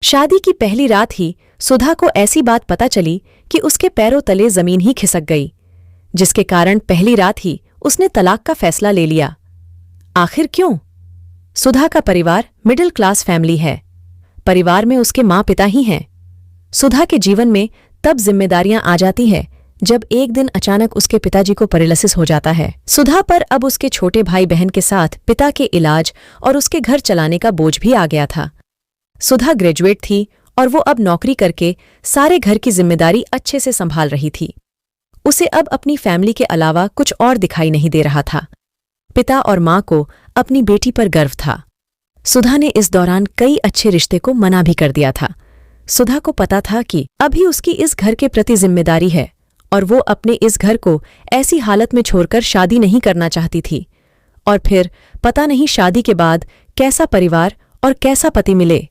शादी की पहली रात ही सुधा को ऐसी बात पता चली कि उसके पैरों तले जमीन ही खिसक गई, जिसके कारण पहली रात ही उसने तलाक का फैसला ले लिया। आखिर क्यों? सुधा का परिवार मिडिल क्लास फैमिली है। परिवार में उसके माँ पिता ही हैं। सुधा के जीवन में तब जिम्मेदारियां आ जाती हैं जब एक दिन अचानक उसके पिताजी को पैरालिसिस हो जाता है। सुधा पर अब उसके छोटे भाई बहन के साथ पिता के इलाज और उसके घर चलाने का बोझ भी आ गया था। सुधा ग्रेजुएट थी और वो अब नौकरी करके सारे घर की जिम्मेदारी अच्छे से संभाल रही थी। उसे अब अपनी फैमिली के अलावा कुछ और दिखाई नहीं दे रहा था। पिता और माँ को अपनी बेटी पर गर्व था। सुधा ने इस दौरान कई अच्छे रिश्ते को मना भी कर दिया था। सुधा को पता था कि अभी उसकी इस घर के प्रति जिम्मेदारी है और वो अपने इस घर को ऐसी हालत में छोड़कर शादी नहीं करना चाहती थी। और फिर पता नहीं शादी के बाद कैसा परिवार और कैसा पति मिले।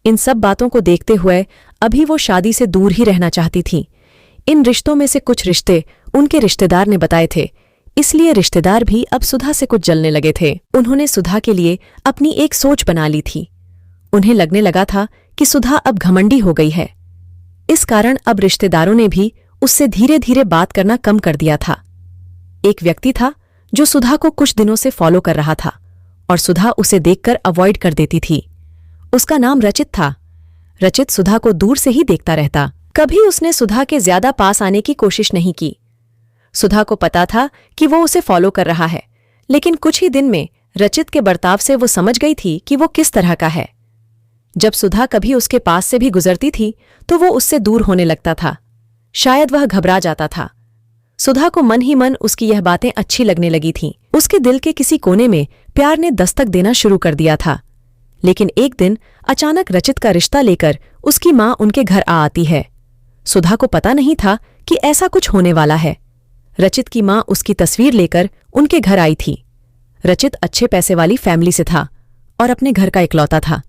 इन सब बातों को देखते हुए अभी वो शादी से दूर ही रहना चाहती थी। इन रिश्तों में से कुछ रिश्ते उनके रिश्तेदार ने बताए थे, इसलिए रिश्तेदार भी अब सुधा से कुछ जलने लगे थे। उन्होंने सुधा के लिए अपनी एक सोच बना ली थी। उन्हें लगने लगा था कि सुधा अब घमंडी हो गई है। इस कारण अब रिश्तेदारों ने भी उससे धीरे धीरे बात करना कम कर दिया था। एक व्यक्ति था जो सुधा को कुछ दिनों से फॉलो कर रहा था और सुधा उसे देखकर अवॉइड कर देती थी। उसका नाम रचित था। रचित सुधा को दूर से ही देखता रहता। कभी उसने सुधा के ज्यादा पास आने की कोशिश नहीं की। सुधा को पता था कि वो उसे फॉलो कर रहा है, लेकिन कुछ ही दिन में रचित के बर्ताव से वो समझ गई थी कि वो किस तरह का है। जब सुधा कभी उसके पास से भी गुजरती थी तो वो उससे दूर होने लगता था। शायद वह घबरा जाता था। सुधा को मन ही मन उसकी यह बातें अच्छी लगने लगी थीं। उसके दिल के किसी कोने में प्यार ने दस्तक देना शुरू कर दिया था। लेकिन एक दिन अचानक रचित का रिश्ता लेकर उसकी माँ उनके घर आ आती है। सुधा को पता नहीं था कि ऐसा कुछ होने वाला है। रचित की माँ उसकी तस्वीर लेकर उनके घर आई थी। रचित अच्छे पैसे वाली फैमिली से था और अपने घर का इकलौता था।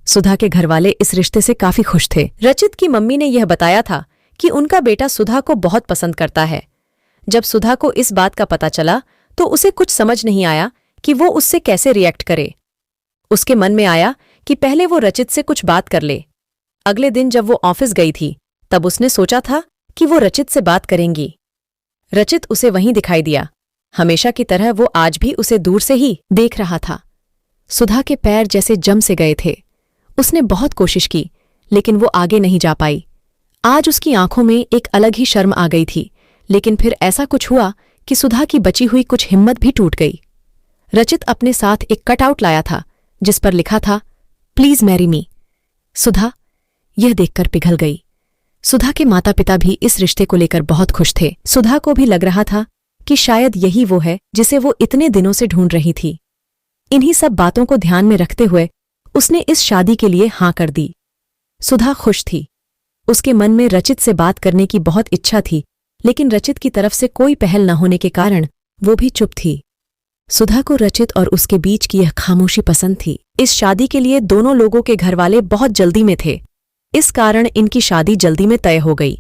सुधा के घरवाले इस रिश्ते से काफी खुश थे। रचित की मम्मी ने यह बताया था कि उनका बेटा सुधा को बहुत पसंद करता है। जब सुधा को इस बात का पता चला तो उसे कुछ समझ नहीं आया कि वो उससे कैसे रिएक्ट करे। उसके मन में आया कि पहले वो रचित से कुछ बात कर ले। अगले दिन जब वो ऑफिस गई थी तब उसने सोचा था कि वो रचित से बात करेंगी। रचित उसे वहीं दिखाई दिया। हमेशा की तरह वो आज भी उसे दूर से ही देख रहा था। सुधा के पैर जैसे जम से गए थे। उसने बहुत कोशिश की लेकिन वो आगे नहीं जा पाई। आज उसकी आंखों में एक अलग ही शर्म आ गई थी। लेकिन फिर ऐसा कुछ हुआ कि सुधा की बची हुई कुछ हिम्मत भी टूट गई। रचित अपने साथ एक कटआउट लाया था जिस पर लिखा था, प्लीज मैरी मी। सुधा यह देखकर पिघल गई। सुधा के माता पिता भी इस रिश्ते को लेकर बहुत खुश थे। सुधा को भी लग रहा था कि शायद यही वो है जिसे वो इतने दिनों से ढूंढ रही थी। इन्हीं सब बातों को ध्यान में रखते हुए उसने इस शादी के लिए हाँ कर दी। सुधा खुश थी। उसके मन में रचित से बात करने की बहुत इच्छा थी, लेकिन रचित की तरफ से कोई पहल न होने के कारण वो भी चुप थी। सुधा को रचित और उसके बीच की यह खामोशी पसंद थी। इस शादी के लिए दोनों लोगों के घरवाले बहुत जल्दी में थे। इस कारण इनकी शादी जल्दी में तय हो गई।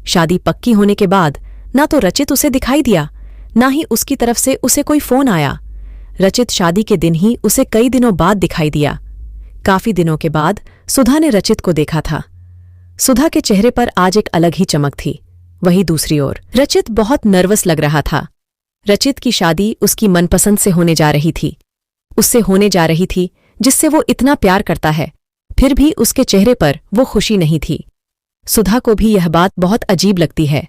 शादी पक्की होने के बाद ना तो रचित उसे दिखाई दिया, ना ही उसकी तरफ से उसे कोई फोन आया। रचित शादी के दिन ही उसे कई दिनों बाद दिखाई दिया। काफी दिनों के बाद सुधा ने रचित को देखा था। सुधा के चेहरे पर आज एक अलग ही चमक थी। वहीं दूसरी ओर रचित बहुत नर्वस लग रहा था। रचित की शादी उसकी मनपसंद से होने जा रही थी। उससे होने जा रही थी जिससे वो इतना प्यार करता है, फिर भी उसके चेहरे पर वो खुशी नहीं थी। सुधा को भी यह बात बहुत अजीब लगती है।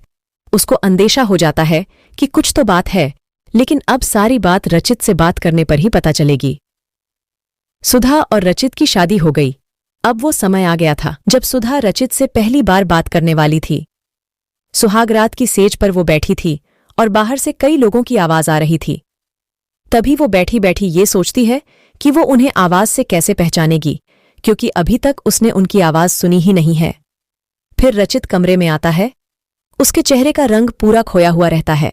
उसको अंदेशा हो जाता है कि कुछ तो बात है, लेकिन अब सारी बात रचित से बात करने पर ही पता चलेगी। सुधा और रचित की शादी हो गई। अब वो समय आ गया था जब सुधा रचित से पहली बार बात करने वाली थी। सुहागरात की सेज पर वो बैठी थी और बाहर से कई लोगों की आवाज आ रही थी। तभी वो बैठी बैठी ये सोचती है कि वो उन्हें आवाज से कैसे पहचानेगी, क्योंकि अभी तक उसने उनकी आवाज सुनी ही नहीं है। फिर रचित कमरे में आता है। उसके चेहरे का रंग पूरा खोया हुआ रहता है।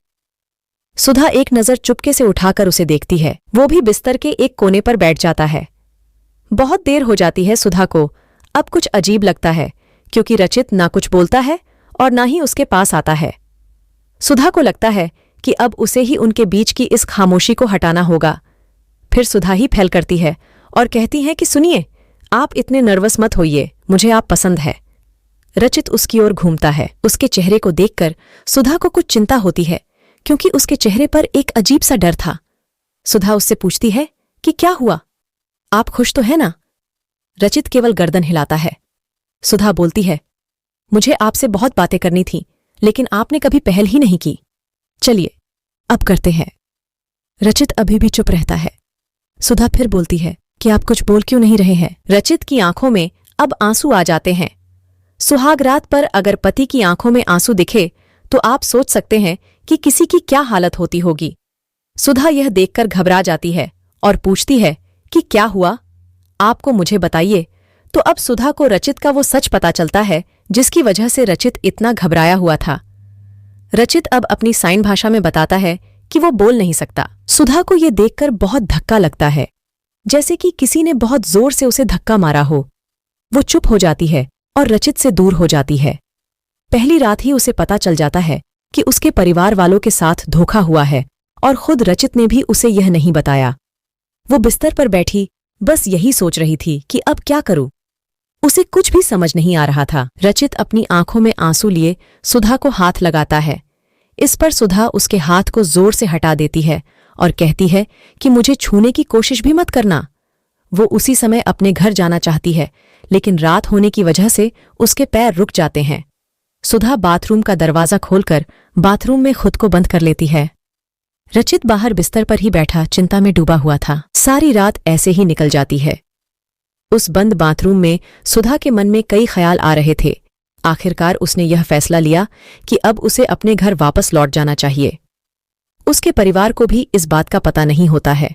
सुधा एक नजर चुपके से उठाकर उसे देखती है। वो भी बिस्तर के एक कोने पर बैठ जाता है। बहुत देर हो जाती है सुधा को। अब कुछ अजीब लगता है क्योंकि रचित ना कुछ बोलता है और ना ही उसके पास आता है। सुधा को लगता है कि अब उसे ही उनके बीच की इस खामोशी को हटाना होगा। फिर सुधा ही फैल करती है और कहती है कि सुनिए, आप इतने नर्वस मत होइए, मुझे आप पसंद है। रचित उसकी ओर घूमता है। उसके चेहरे को देखकर सुधा को कुछ चिंता होती है, क्योंकि उसके चेहरे पर एक अजीब सा डर था। सुधा उससे पूछती है कि क्या हुआ, आप खुश तो है ना? रचित केवल गर्दन हिलाता है। सुधा बोलती है, मुझे आपसे बहुत बातें करनी थी, लेकिन आपने कभी पहल ही नहीं की। चलिए अब करते हैं। रचित अभी भी चुप रहता है। सुधा फिर बोलती है कि आप कुछ बोल क्यों नहीं रहे हैं? रचित की आंखों में अब आंसू आ जाते हैं। सुहाग रात पर अगर पति की आंखों में आंसू दिखे तो आप सोच सकते हैं कि किसी की क्या हालत होती होगी। सुधा यह देखकर घबरा जाती है और पूछती है कि क्या हुआ, आपको मुझे बताइए। तो अब सुधा को रचित का वो सच पता चलता है जिसकी वजह से रचित इतना घबराया हुआ था। रचित अब अपनी साइन भाषा में बताता है कि वो बोल नहीं सकता। सुधा को ये देखकर बहुत धक्का लगता है, जैसे कि किसी ने बहुत जोर से उसे धक्का मारा हो। वो चुप हो जाती है और रचित से दूर हो जाती है। पहली रात ही उसे पता चल जाता है कि उसके परिवार वालों के साथ धोखा हुआ है और खुद रचित ने भी उसे यह नहीं बताया। वो बिस्तर पर बैठी बस यही सोच रही थी कि अब क्या करूं। उसे कुछ भी समझ नहीं आ रहा था। रचित अपनी आंखों में आंसू लिए सुधा को हाथ लगाता है। इस पर सुधा उसके हाथ को जोर से हटा देती है और कहती है कि मुझे छूने की कोशिश भी मत करना। वो उसी समय अपने घर जाना चाहती है, लेकिन रात होने की वजह से उसके पैर रुक जाते हैं। सुधा बाथरूम का दरवाजा खोलकर बाथरूम में खुद को बंद कर लेती है। रचित बाहर बिस्तर पर ही बैठा चिंता में डूबा हुआ था। सारी रात ऐसे ही निकल जाती है। उस बंद बाथरूम में सुधा के मन में कई ख्याल आ रहे थे। आखिरकार उसने यह फैसला लिया कि अब उसे अपने घर वापस लौट जाना चाहिए। उसके परिवार को भी इस बात का पता नहीं होता है।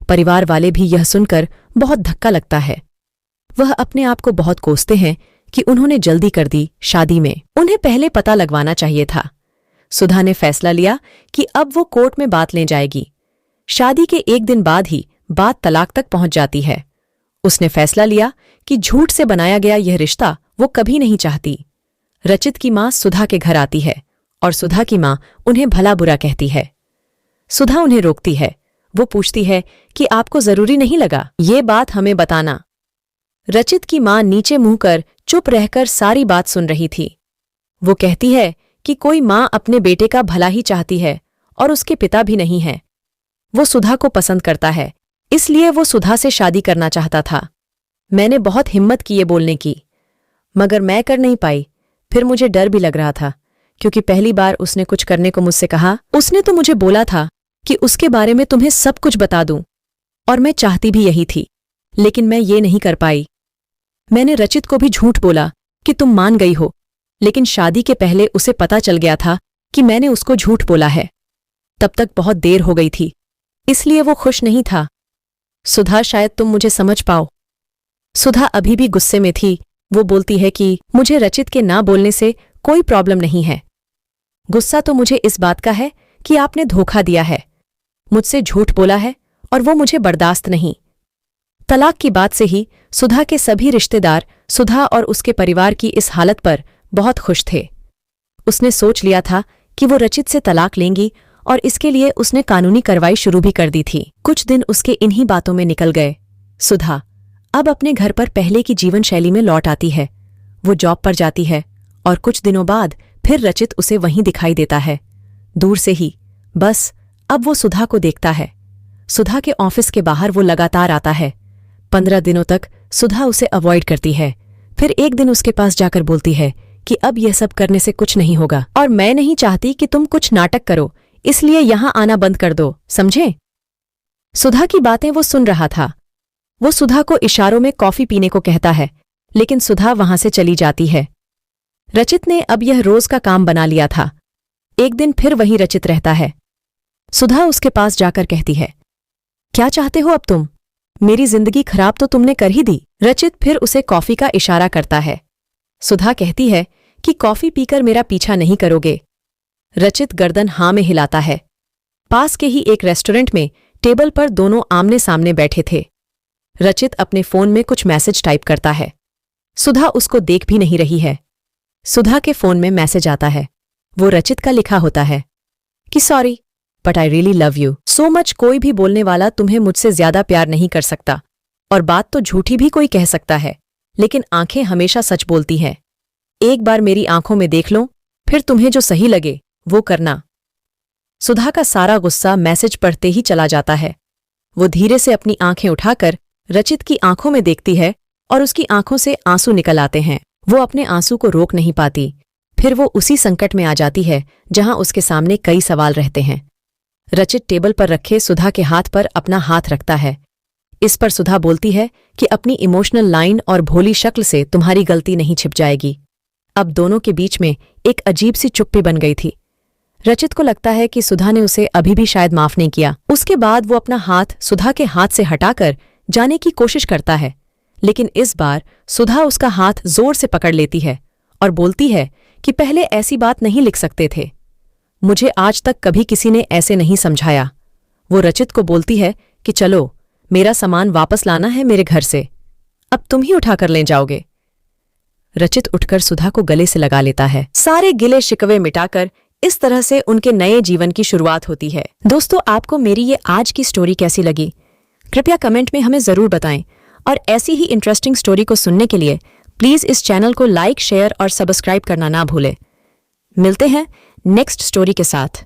परिवार वाले भी यह सुनकर बहुत धक्का लगता है। वह अपने आप को बहुत कोसते हैं कि उन्होंने जल्दी कर दी शादी में। उन्हें पहले पता लगवाना चाहिए था। सुधा ने फैसला लिया कि अब वो कोर्ट में बात ले जाएगी। शादी के एक दिन बाद ही बात तलाक तक पहुंच जाती है। उसने फैसला लिया कि झूठ से बनाया गया यह रिश्ता वो कभी नहीं चाहती। रचित की मां सुधा के घर आती है और सुधा की मां उन्हें भला बुरा कहती है। सुधा उन्हें रोकती है। वो पूछती है कि आपको जरूरी नहीं लगा ये बात हमें बताना। रचित की मां नीचे मुंह कर चुप रहकर सारी बात सुन रही थी। वो कहती है कि कोई मां अपने बेटे का भला ही चाहती है और उसके पिता भी नहीं है। वो सुधा को पसंद करता है, इसलिए वो सुधा से शादी करना चाहता था। मैंने बहुत हिम्मत की ये बोलने की, मगर मैं कर नहीं पाई। फिर मुझे डर भी लग रहा था, क्योंकि पहली बार उसने कुछ करने को मुझसे कहा। उसने तो मुझे बोला था कि उसके बारे में तुम्हें सब कुछ बता दूं, और मैं चाहती भी यही थी, लेकिन मैं ये नहीं कर पाई। मैंने रचित को भी झूठ बोला कि तुम मान गई हो, लेकिन शादी के पहले उसे पता चल गया था कि मैंने उसको झूठ बोला है। तब तक बहुत देर हो गई थी, इसलिए वो खुश नहीं था। सुधा, शायद तुम मुझे समझ पाओ। सुधा अभी भी गुस्से में थी। वो बोलती है कि मुझे रचित के ना बोलने से कोई प्रॉब्लम नहीं है। गुस्सा तो मुझे इस बात का है कि आपने धोखा दिया है, मुझसे झूठ बोला है, और वो मुझे बर्दाश्त नहीं। तलाक की बात से ही सुधा के सभी रिश्तेदार सुधा और उसके परिवार की इस हालत पर बहुत खुश थे। उसने सोच लिया था कि वो रचित से तलाक लेंगी, और इसके लिए उसने कानूनी कार्रवाई शुरू भी कर दी थी। कुछ दिन उसके इन्हीं बातों में निकल गए। सुधा अब अपने घर पर पहले की जीवन शैली में लौट आती है। वो जॉब पर जाती है और कुछ दिनों बाद फिर रचित उसे वहीं दिखाई देता है, दूर से ही। बस अब वो सुधा को देखता है। सुधा के ऑफिस के बाहर वो लगातार आता है। 15 दिनों तक सुधा उसे अवॉइड करती है। फिर एक दिन उसके पास जाकर बोलती है कि अब यह सब करने से कुछ नहीं होगा, और मैं नहीं चाहती कि तुम कुछ नाटक करो, इसलिए यहां आना बंद कर दो, समझे? सुधा की बातें वो सुन रहा था। वो सुधा को इशारों में कॉफी पीने को कहता है, लेकिन सुधा वहां से चली जाती है। रचित ने अब यह रोज का काम बना लिया था। एक दिन फिर वही रचित रहता है। सुधा उसके पास जाकर कहती है, क्या चाहते हो अब तुम? मेरी जिंदगी खराब तो तुमने कर ही दी। रचित फिर उसे कॉफी का इशारा करता है। सुधा कहती है कि कॉफी पीकर मेरा पीछा नहीं करोगे। रचित गर्दन हाँ में हिलाता है। पास के ही एक रेस्टोरेंट में टेबल पर दोनों आमने सामने बैठे थे। रचित अपने फोन में कुछ मैसेज टाइप करता है। सुधा उसको देख भी नहीं रही है। सुधा के फोन में मैसेज आता है। वो रचित का लिखा होता है कि sorry but I really love you so much. कोई भी बोलने वाला तुम्हें मुझसे ज्यादा प्यार नहीं कर सकता, और बात तो झूठी भी कोई कह सकता है, लेकिन आंखें हमेशा सच बोलती हैं। एक बार मेरी आंखों में देख लो, फिर तुम्हें जो सही लगे वो करना। सुधा का सारा गुस्सा मैसेज पढ़ते ही चला जाता है। वो धीरे से अपनी आंखें उठाकर रचित की आंखों में देखती है और उसकी आंखों से आंसू निकल आते हैं। वो अपने आंसू को रोक नहीं पाती। फिर वो उसी संकट में आ जाती है जहां उसके सामने कई सवाल रहते हैं। रचित टेबल पर रखे सुधा के हाथ पर अपना हाथ रखता है। इस पर सुधा बोलती है कि अपनी इमोशनल लाइन और भोली शक्ल से तुम्हारी गलती नहीं छिप जाएगी। अब दोनों के बीच में एक अजीब सी चुप्पी बन गई थी। रचित को लगता है कि सुधा ने उसे अभी भी शायद माफ नहीं किया। उसके बाद वो अपना हाथ सुधा के हाथ से हटाकर जाने की कोशिश करता है, लेकिन इस बार सुधा उसका हाथ जोर से पकड़ लेती है और बोलती है कि पहले ऐसी बात नहीं लिख सकते थे। मुझे आज तक कभी किसी ने ऐसे नहीं समझाया। वो रचित को बोलती है कि चलो, मेरा सामान वापस लाना है मेरे घर से, अब तुम ही उठाकर ले जाओगे। रचित उठकर सुधा को गले से लगा लेता है। सारे गिले शिकवे मिटाकर इस तरह से उनके नए जीवन की शुरुआत होती है। दोस्तों, आपको मेरी ये आज की स्टोरी कैसी लगी? कृपया कमेंट में हमें जरूर बताएं और ऐसी ही इंटरेस्टिंग स्टोरी को सुनने के लिए प्लीज इस चैनल को लाइक, शेयर और सब्सक्राइब करना ना भूलें। मिलते हैं नेक्स्ट स्टोरी के साथ।